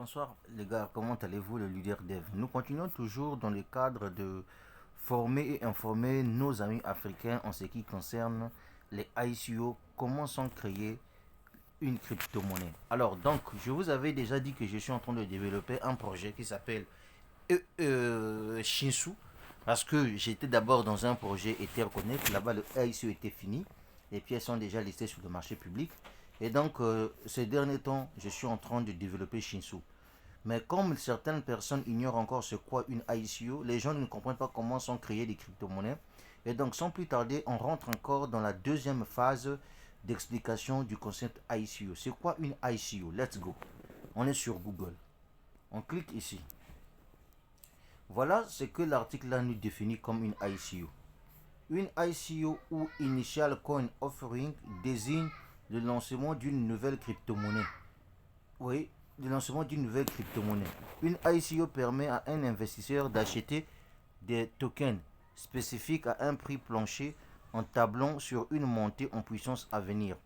Bonsoir les gars, comment allez-vous le leader dev? Nous continuons toujours dans le cadre de former et informer nos amis africains en ce qui concerne les ICO, comment sont créés une crypto-monnaie. Alors donc, je vous avais déjà dit que je suis en train de développer un projet qui s'appelle Shinsu, parce que j'étais d'abord dans un projet EtherConnect, là-bas le ICO était fini, les pièces sont déjà listées sur le marché public, et donc ces derniers temps, je suis en train de développer Shinsu. Mais comme certaines personnes ignorent encore ce qu'est une ICO, les gens ne comprennent pas comment sont créées les crypto-monnaies. Et donc, sans plus tarder, on rentre encore dans la deuxième phase d'explication du concept ICO. C'est quoi une ICO? Let's go. On est sur Google. On clique ici. Voilà ce que l'article là nous définit comme une ICO. Une ICO ou Initial Coin Offering désigne le lancement d'une nouvelle crypto-monnaie. Oui, le lancement d'une nouvelle crypto-monnaie. Une ICO permet à un investisseur d'acheter des tokens spécifiques à un prix plancher en tablant sur une montée en puissance à venir.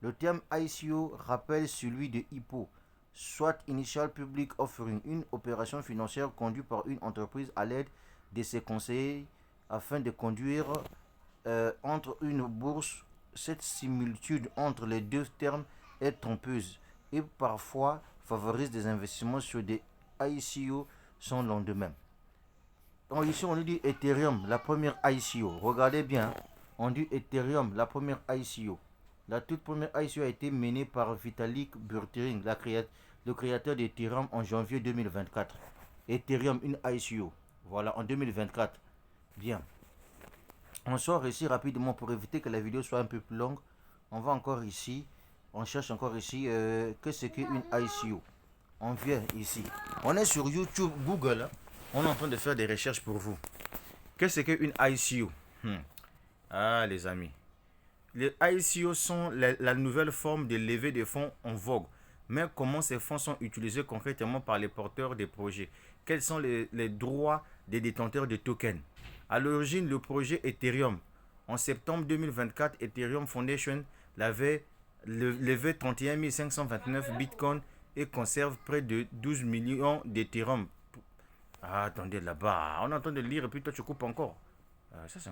Le terme ICO rappelle celui de IPO, soit Initial Public Offering, une opération financière conduite par une entreprise à l'aide de ses conseillers afin de conduire entre une bourse. Cette similitude entre les deux termes est trompeuse et parfois favorise des investissements sur des ICO sans lendemain. Donc ici on nous dit Ethereum, la première ICO. Regardez bien, on dit Ethereum, la première ICO. La toute première ICO a été menée par Vitalik Buterin, le créateur d'Ethereum en janvier 2024. Ethereum, une ICO. Voilà, en 2024. Bien. On sort ici rapidement pour éviter que la vidéo soit un peu plus longue. On va encore ici. On cherche encore ici que c'est qu'une ICO. On vient ici. On est sur YouTube, Google. Hein. On est en train de faire des recherches pour vous. Qu'est-ce que c'est qu'une ICO? Ah les amis. Les ICO sont la nouvelle forme de levée de fonds en vogue. Mais comment ces fonds sont utilisés concrètement par les porteurs des projets? Quels sont les droits des détenteurs de tokens? À l'origine, le projet Ethereum. En septembre 2024, Ethereum Foundation l'avait levé 31 529 bitcoins et conserve près de 12 millions d'Ethereum. Ah, attendez là-bas, on est en train de lire et puis toi tu coupes encore. Ça c'est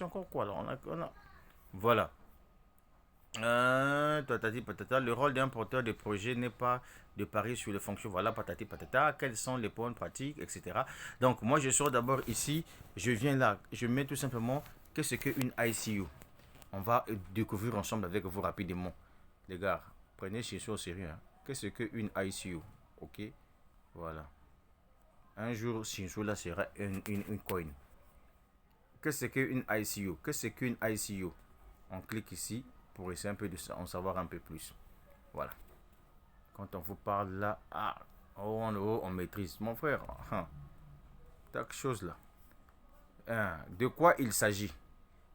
encore quoi là Voilà. Patati patata. Le rôle d'un porteur de projet n'est pas de parier sur les fonctions. Voilà, patati patata. Quelles sont les bonnes pratiques, etc. Donc, moi, je sors d'abord ici. Je viens là. Je mets tout simplement qu'est-ce qu'une ICO. On va découvrir ensemble avec vous rapidement. Les gars, prenez chez soi au sérieux. Hein. Qu'est-ce qu'une ICO? Ok. Voilà. Un jour, Shinzo là sera une coin. Qu'est-ce qu'une ICO? Qu'est-ce qu'une ICO? On clique ici pour essayer un peu de en savoir un peu plus. Voilà. Quand on vous parle là, en haut, on maîtrise. Mon frère, quelque chose là. De quoi il s'agit?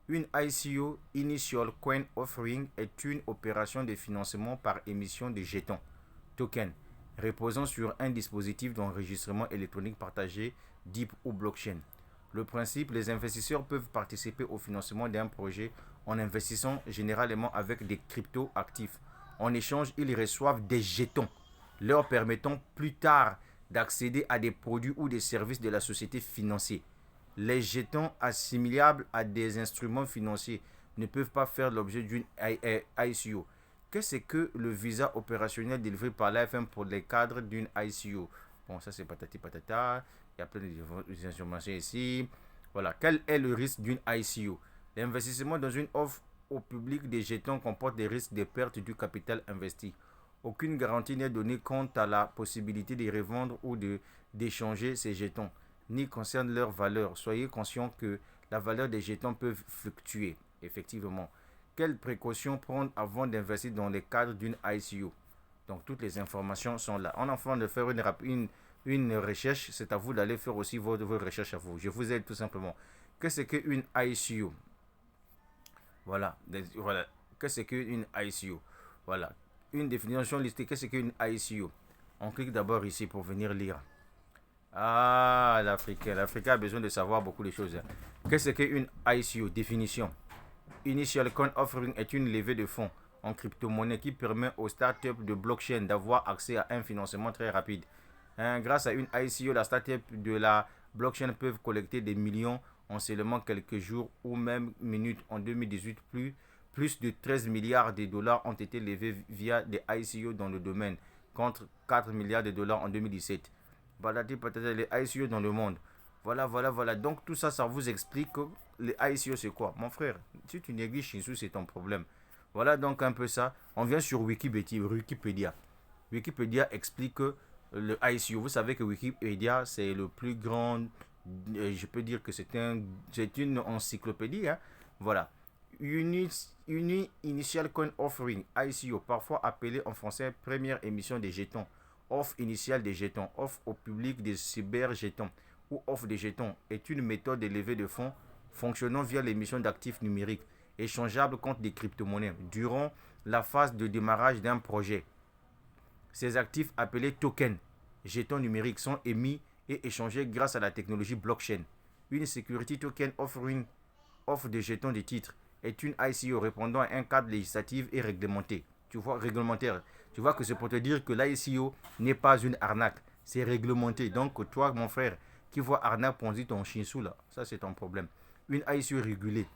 Une ICO, Initial Coin Offering, est une opération de financement par émission de jetons, tokens, reposant sur un dispositif d'enregistrement électronique partagé, DIP ou blockchain. Le principe, les investisseurs peuvent participer au financement d'un projet en investissant généralement avec des crypto-actifs. En échange, ils reçoivent des jetons, leur permettant plus tard d'accéder à des produits ou des services de la société financière. Les jetons assimilables à des instruments financiers ne peuvent pas faire l'objet d'une ICO. Qu'est-ce que le visa opérationnel délivré par l'AFM pour les cadres d'une ICO? Bon, ça c'est patati patata. Il y a plein d'informations ici. Voilà. Quel est le risque d'une ICO? L'investissement dans une offre au public des jetons comporte des risques de perte du capital investi. Aucune garantie n'est donnée quant à la possibilité de revendre ou d'échanger ces jetons, ni concerne leur valeur. Soyez conscient que la valeur des jetons peut fluctuer, effectivement. Quelles précautions prendre avant d'investir dans le cadre d'une ICO? Donc, toutes les informations sont là. En train de faire une recherche, c'est à vous d'aller faire aussi vos recherches à vous. Je vous aide tout simplement. Qu'est-ce qu'une ICO? Voilà. Qu'est-ce qu'une ICO? Voilà. Une définition listée. Qu'est-ce qu'une ICO? On clique d'abord ici pour venir lire. Ah, l'Africain. L'Africain a besoin de savoir beaucoup de choses. Qu'est-ce qu'une ICO? Définition. Initial Coin Offering est une levée de fonds en crypto-monnaie qui permet aux startups de blockchain d'avoir accès à un financement très rapide. Grâce à une ICO, la startup de la blockchain peuvent collecter des millions en seulement quelques jours ou même minutes. En 2018, plus de 13 milliards de dollars ont été levés via des ICO dans le domaine, contre 4 milliards de dollars en 2017. Voilà les ICO dans le monde. Voilà. Donc tout ça, ça vous explique que les ICO c'est quoi. Mon frère, si tu négliges Shinsu, c'est ton problème. Voilà donc un peu ça. On vient sur Wikipédia. Wikipédia explique que le ICO, vous savez que Wikipédia c'est le plus grand, je peux dire que c'est une encyclopédie. Hein. Voilà. Initial Coin Offering, ICO, parfois appelé en français première émission des jetons, offre initiale des jetons, offre au public des cyber-jetons ou offre des jetons, est une méthode de levée de fonds fonctionnant via l'émission d'actifs numériques échangeables contre des crypto-monnaies durant la phase de démarrage d'un projet. Ces actifs appelés tokens, jetons numériques, sont émis et échangés grâce à la technologie blockchain. Une security token offering offre des jetons de titres est une ICO répondant à un cadre législatif et réglementé. Réglementaire. Tu vois que c'est pour te dire que l'ICO n'est pas une arnaque, c'est réglementé. Donc toi, mon frère, qui vois arnaque Ponzi ton Shinsu là, ça c'est ton problème. Une ICO régulée.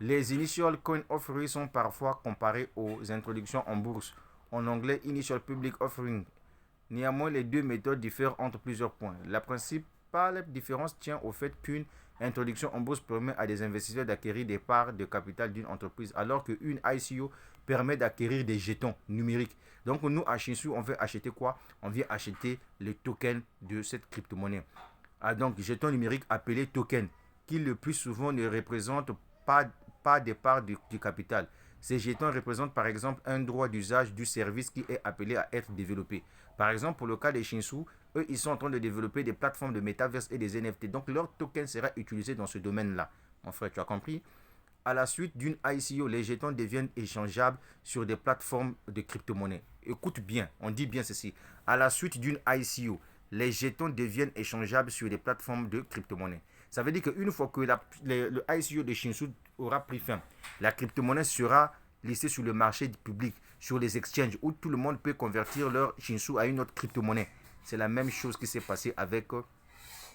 Les initial coin offerings sont parfois comparés aux introductions en bourse. En anglais, initial public offering. Néanmoins, les deux méthodes diffèrent entre plusieurs points. La principale différence tient au fait qu'une introduction en bourse permet à des investisseurs d'acquérir des parts de capital d'une entreprise, alors qu'une ICO permet d'acquérir des jetons numériques. Donc nous, à Shinsu, on veut acheter quoi? On vient acheter le token de cette crypto-monnaie. Donc, jetons numériques appelés tokens, qui le plus souvent ne représentent pas des parts du capital. Ces jetons représentent par exemple un droit d'usage du service qui est appelé à être développé. Par exemple, pour le cas des Shinsu, eux, ils sont en train de développer des plateformes de metaverse et des NFT. Donc, leur token sera utilisé dans ce domaine-là. Mon frère, tu as compris? À la suite d'une ICO, les jetons deviennent échangeables sur des plateformes de crypto-monnaie. Écoute bien, on dit bien ceci. À la suite d'une ICO, les jetons deviennent échangeables sur des plateformes de crypto-monnaie. Ça veut dire qu'une fois que le ICO de Shinsu aura pris fin, la crypto-monnaie sera listée sur le marché public, sur les exchanges, où tout le monde peut convertir leur Shinsu à une autre crypto-monnaie. C'est la même chose qui s'est passé avec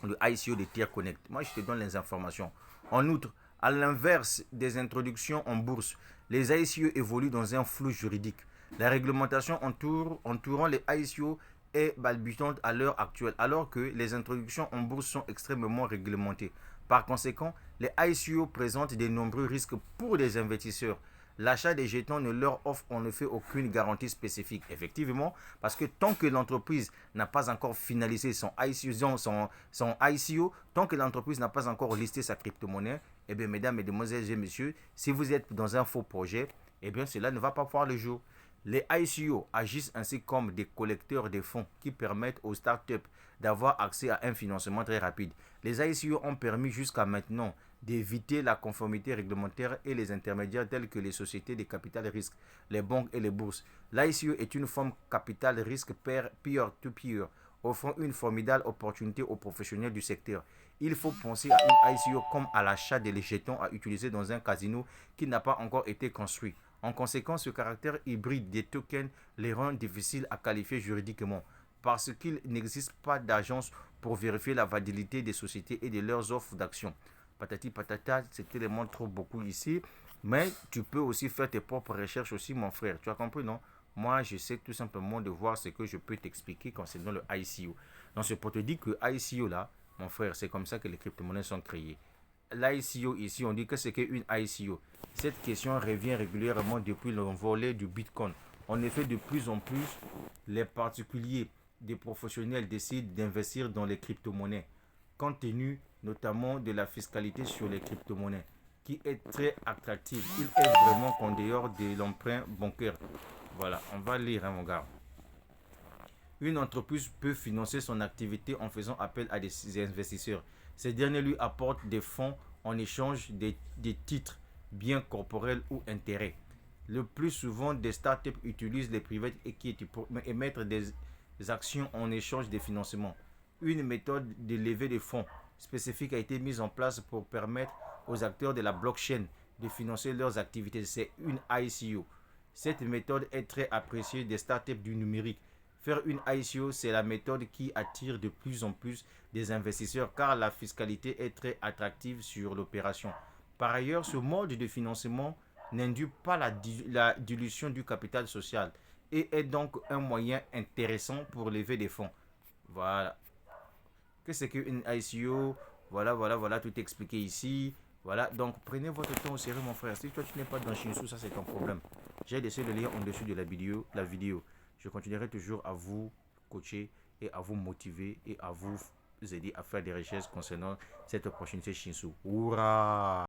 le ICO de Tier Connect. Moi, je te donne les informations. En outre, à l'inverse des introductions en bourse, les ICO évoluent dans un flou juridique. La réglementation entourant les ICO est balbutiante à l'heure actuelle, alors que les introductions en bourse sont extrêmement réglementées. Par conséquent, les ICO présentent de nombreux risques pour les investisseurs. L'achat des jetons ne leur offre en effet aucune garantie spécifique. Effectivement, parce que tant que l'entreprise n'a pas encore finalisé son ICO, tant que l'entreprise n'a pas encore listé sa crypto-monnaie, eh bien, mesdames, mesdemoiselles et messieurs, si vous êtes dans un faux projet, eh bien, cela ne va pas voir le jour. Les ICO agissent ainsi comme des collecteurs de fonds qui permettent aux startups d'avoir accès à un financement très rapide. Les ICO ont permis jusqu'à maintenant d'éviter la conformité réglementaire et les intermédiaires tels que les sociétés de capital risque, les banques et les bourses. L'ICO est une forme capital risque peer-to-peer, offrant une formidable opportunité aux professionnels du secteur. Il faut penser à une ICO comme à l'achat des jetons à utiliser dans un casino qui n'a pas encore été construit. En conséquence, ce caractère hybride des tokens les rend difficiles à qualifier juridiquement parce qu'il n'existe pas d'agence pour vérifier la validité des sociétés et de leurs offres d'action. Patati patata, cet élément trop beaucoup ici, mais tu peux aussi faire tes propres recherches aussi, mon frère. Tu as compris, non? Moi, j'essaie tout simplement de voir ce que je peux t'expliquer concernant le ICO. Donc, c'est pour te dire que ICO là, mon frère, c'est comme ça que les crypto-monnaies sont créées. L'ICO ici, on dit que c'est qu'une ICO. Cette question revient régulièrement depuis l'envolée du Bitcoin. En effet, de plus en plus, les particuliers, des professionnels décident d'investir dans les crypto-monnaies, compte tenu notamment de la fiscalité sur les crypto-monnaies, qui est très attractive. Il est vraiment qu'en dehors de l'emprunt bancaire. Voilà, on va lire, hein, mon gars. Une entreprise peut financer son activité en faisant appel à des investisseurs. Ces derniers lui apportent des fonds en échange des titres, biens corporels ou intérêts. Le plus souvent, des startups utilisent les private equity pour émettre des actions en échange des financements. Une méthode de levée de fonds spécifique a été mise en place pour permettre aux acteurs de la blockchain de financer leurs activités. C'est une ICO. Cette méthode est très appréciée des startups du numérique. Faire une ICO, c'est la méthode qui attire de plus en plus des investisseurs car la fiscalité est très attractive sur l'opération. Par ailleurs, ce mode de financement n'induit pas la dilution du capital social et est donc un moyen intéressant pour lever des fonds. Voilà. Qu'est-ce qu'une ICO? Voilà, tout expliqué ici. Voilà, donc prenez votre temps au sérieux, mon frère. Si toi tu n'es pas dans Shinsu, ça c'est ton problème. J'ai laissé le lien en dessous de la vidéo. Je continuerai toujours à vous coacher et à vous motiver et à vous aider à faire des recherches concernant cette opportunité Shinsu. Hurrah!